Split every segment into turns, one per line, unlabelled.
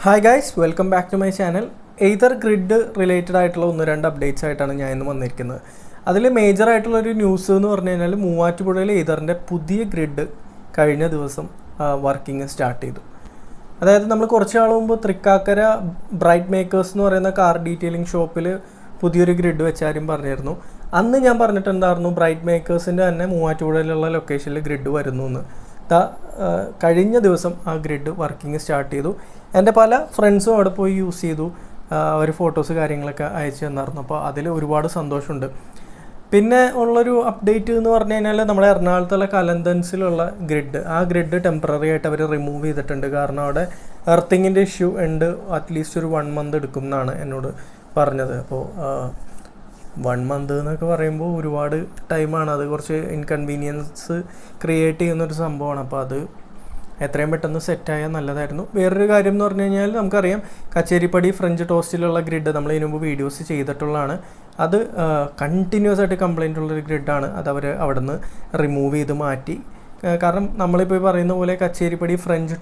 Hi guys, welcome back to my channel. Ather grid related ആയിട്ടുള്ള ഒന്ന് രണ്ട് updates ആയിട്ടാണ് ഞാൻ ഇന്ന് വന്നിരിക്കുന്നത്. അതിൽ മേജർ ആയിട്ടുള്ള ഒരു ന്യൂസ് എന്ന് പറഞ്ഞു കഴിഞ്ഞാൽ മൂവാറ്റുപുഴയിലെ Atherന്റെ പുതിയ ഗ്രിഡ് കഴിഞ്ഞ ദിവസം വർക്കിംഗ് സ്റ്റാർട്ട് ചെയ്തു. അതായത് നമ്മൾ കുറച്ച് നാൾ മുമ്പ് തൃക്കാക്കര ബ്രൈറ്റ്മേക്കേഴ്സ് എന്ന് പറയുന്ന കാർ ഡീറ്റെയിലിംഗ് ഷോപ്പിൽ പുതിയൊരു ഗ്രിഡ് വെച്ചാരും പറഞ്ഞിരുന്നു. അന്ന് ഞാൻ പറഞ്ഞിട്ടുണ്ടായിരുന്നു ബ്രൈറ്റ്മേക്കേഴ്സിൻ്റെ തന്നെ മൂവാറ്റുപുഴയിലുള്ള ലൊക്കേഷനിൽ ഗ്രിഡ് വരുന്നു എന്ന്. കഴിഞ്ഞ ദിവസം ആ ഗ്രിഡ് വർക്കിംഗ് സ്റ്റാർട്ട് ചെയ്തു. എൻ്റെ പല ഫ്രണ്ട്സും അവിടെ പോയി യൂസ് ചെയ്തു. അവർ ഫോട്ടോസ് കാര്യങ്ങളൊക്കെ അയച്ചു തന്നായിരുന്നു. അപ്പോൾ അതിൽ ഒരുപാട് സന്തോഷമുണ്ട്. പിന്നെ ഉള്ളൊരു അപ്ഡേറ്റ് എന്ന് പറഞ്ഞു കഴിഞ്ഞാൽ നമ്മുടെ എറണാകുളത്തുള്ള കലന്തൻസിലുള്ള ഗ്രിഡ്, ആ ഗ്രിഡ് ടെമ്പററി ആയിട്ട് അവർ റിമൂവ് ചെയ്തിട്ടുണ്ട്. കാരണം അവിടെ എർത്തിങ്ങിൻ്റെ ഇഷ്യൂ ഉണ്ട്. അറ്റ്ലീസ്റ്റ് ഒരു 1 month എടുക്കും എന്നാണ് എന്നോട് പറഞ്ഞത്. അപ്പോൾ 1 month എന്നൊക്കെ പറയുമ്പോൾ ഒരുപാട് ടൈമാണ്. അത് കുറച്ച് ഇൻകൺവീനിയൻസ് ക്രിയേറ്റ് ചെയ്യുന്നൊരു സംഭവമാണ്. അപ്പോൾ അത് എത്രയും പെട്ടെന്ന് സെറ്റായാൽ നല്ലതായിരുന്നു. വേറൊരു കാര്യം എന്ന് പറഞ്ഞു കഴിഞ്ഞാൽ നമുക്കറിയാം കച്ചേരിപ്പടി ഫ്രഞ്ച് ടോസ്റ്റിലുള്ള ഗ്രിഡ് നമ്മൾ ഇതിനു മുമ്പ് വീഡിയോസ് ചെയ്തിട്ടുള്ളതാണ്. അത് കണ്ടിന്യൂസ് ആയിട്ട് കംപ്ലൈൻ്റ് ഉള്ളൊരു ഗ്രിഡാണ്. അത് അവർ അവിടെ നിന്ന് റിമൂവ് ചെയ്ത് മാറ്റി. കാരണം നമ്മളിപ്പോൾ പറയുന്ന പോലെ കച്ചേരിപ്പടി ഫ്രഞ്ച്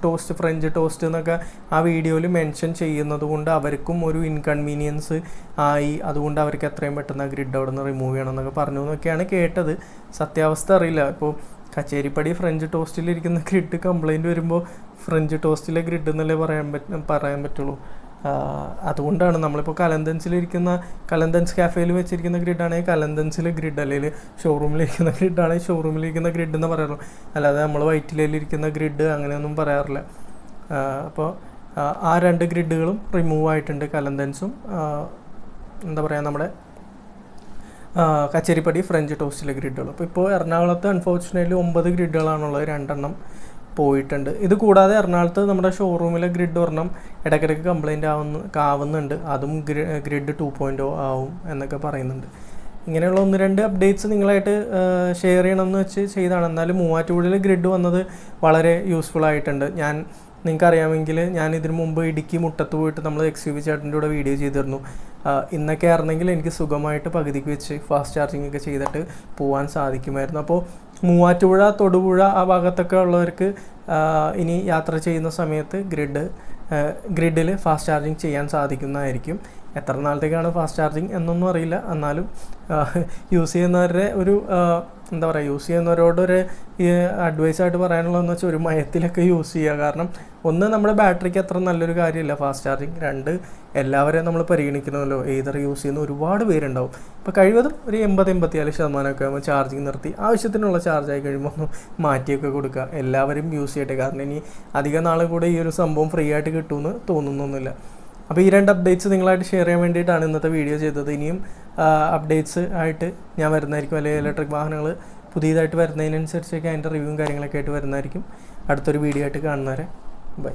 ടോസ്റ്റ് എന്നൊക്കെ ആ വീഡിയോയിൽ മെൻഷൻ ചെയ്യുന്നത് കൊണ്ട് അവർക്കും ഒരു ഇൻകൺവീനിയൻസ് ആയി. അതുകൊണ്ട് അവർക്ക് എത്രയും പെട്ടെന്ന് ആ ഗ്രിഡ് അവിടെ നിന്ന് റിമൂവ് ചെയ്യണം എന്നൊക്കെ പറഞ്ഞു എന്നൊക്കെയാണ് കേട്ടത്. സത്യാവസ്ഥ അറിയില്ല. ഇപ്പോൾ കച്ചേരിപ്പടി ഫ്രഞ്ച് ടോസ്റ്റിലിരിക്കുന്ന ഗ്രിഡ് കംപ്ലൈൻറ്റ് വരുമ്പോൾ ഫ്രഞ്ച് ടോസ്റ്റിലെ ഗ്രിഡ് എന്നല്ലേ പറയാൻ പറ്റുള്ളൂ. അതുകൊണ്ടാണ് നമ്മളിപ്പോൾ കലന്തൻസ് കാഫേയിൽ വെച്ചിരിക്കുന്ന ഗ്രിഡാണെങ്കിൽ കലന്തൻസിലെ ഗ്രിഡ്, അല്ലെങ്കിൽ ഷോറൂമിലിരിക്കുന്ന ഗ്രിഡാണെങ്കിൽ ഷോറൂമിലിരിക്കുന്ന ഗ്രിഡ് എന്ന് പറയാറുള്ളൂ. അല്ലാതെ നമ്മൾ വൈറ്റിലയിലിരിക്കുന്ന ഗ്രിഡ് അങ്ങനെയൊന്നും പറയാറില്ല. അപ്പോൾ ആ 2 ഗ്രിഡുകളും റിമൂവ് ആയിട്ടുണ്ട്. കലന്തൻസും എന്താ പറയുക നമ്മുടെ കച്ചേരിപ്പടി ഫ്രഞ്ച് ടോസ്റ്റിലെ ഗ്രിഡുകൾ. അപ്പോൾ ഇപ്പോൾ എറണാകുളത്ത് അൺഫോർച്ചുനേറ്റ്ലി 9 ഗ്രിഡുകളാണുള്ളത്. 2 പോയിട്ടുണ്ട്. ഇത് കൂടാതെ എറണാകുളത്ത് നമ്മുടെ ഷോറൂമിലെ ഗ്രിഡ് ഒരെണ്ണം ഇടയ്ക്കിടയ്ക്ക് കംപ്ലൈൻറ്റ് ആവുന്നുണ്ട്. അതും ഗ്രിഡ് 2.0 ആവും എന്നൊക്കെ പറയുന്നുണ്ട്. ഇങ്ങനെയുള്ള 1-2 അപ്ഡേറ്റ്സ് നിങ്ങളായിട്ട് ഷെയർ ചെയ്യണമെന്ന് വെച്ച് ചെയ്താണ്. എന്നാലും മൂവാറ്റുപുഴയിൽ ഗ്രിഡ് വന്നത് വളരെ യൂസ്ഫുൾ ആയിട്ടുണ്ട്. നിങ്ങൾക്കറിയാമെങ്കിൽ ഞാൻ ഇതിനു മുമ്പ് ഇടുക്കി മുട്ടത്ത് പോയിട്ട് നമ്മൾ XUV ചേട്ടൻ്റെ കൂടെ വീഡിയോ ചെയ്തിരുന്നു. ഇന്നൊക്കെ ആയിരുന്നെങ്കിൽ എനിക്ക് സുഖമായിട്ട് പകുതിക്ക് വെച്ച് ഫാസ്റ്റ് ചാർജിങ് ഒക്കെ ചെയ്തിട്ട് പോകാൻ സാധിക്കുമായിരുന്നു. അപ്പോൾ മൂവാറ്റുപുഴ, തൊടുപുഴ ആ ഭാഗത്തൊക്കെ ഉള്ളവർക്ക് ഇനി യാത്ര ചെയ്യുന്ന സമയത്ത് ഗ്രിഡിൽ ഫാസ്റ്റ് ചാർജിങ് ചെയ്യാൻ സാധിക്കുന്നതായിരിക്കും. എത്ര നാളത്തേക്കാണ് ഫാസ്റ്റ് ചാർജിങ് എന്നൊന്നും അറിയില്ല. എന്നാലും യൂസ് ചെയ്യുന്നവരുടെ യൂസ് ചെയ്യുന്നവരോടൊരു അഡ്വൈസായിട്ട് പറയാനുള്ളതെന്ന് വെച്ചാൽ ഒരു മയത്തിലൊക്കെ യൂസ് ചെയ്യുക. കാരണം ഒന്ന്, നമ്മുടെ ബാറ്ററിക്ക് അത്ര നല്ലൊരു കാര്യമില്ല ഫാസ്റ്റ് ചാർജിങ്. 2, എല്ലാവരെയും നമ്മൾ പരിഗണിക്കണമല്ലോ. ഏതർ യൂസ് ചെയ്യുന്ന ഒരുപാട് പേരുണ്ടാവും. ഇപ്പോൾ കഴിവതും ഒരു 80-84% ആകുമ്പോൾ ചാർജിങ് നിർത്തി ആവശ്യത്തിനുള്ള ചാർജായി കഴിയുമ്പോൾ ഒന്ന് മാറ്റിയൊക്കെ കൊടുക്കുക. എല്ലാവരും യൂസ് ചെയ്യട്ടെ. കാരണം ഇനി അധികം നാൾ കൂടെ ഈ ഒരു സംഭവം ഫ്രീ ആയിട്ട് കിട്ടുമെന്ന് തോന്നുന്നൊന്നുമില്ല. അപ്പോൾ ഈ 2 അപ്ഡേറ്റ്സ് നിങ്ങളായിട്ട് ഷെയർ ചെയ്യാൻ വേണ്ടിയിട്ടാണ് ഇന്നത്തെ വീഡിയോ ചെയ്തത്. ഇനിയും അപ്ഡേറ്റ്സ് ആയിട്ട് ഞാൻ വരുന്നതായിരിക്കും. അല്ലെങ്കിൽ ഇലക്ട്രിക് വാഹനങ്ങൾ പുതിയതായിട്ട് വരുന്നതിനനുസരിച്ചൊക്കെ അതിൻ്റെ റിവ്യൂവും കാര്യങ്ങളൊക്കെ ആയിട്ട് വരുന്നതായിരിക്കും. അടുത്തൊരു വീഡിയോ ആയിട്ട് കാണുന്നവരെ ബൈ.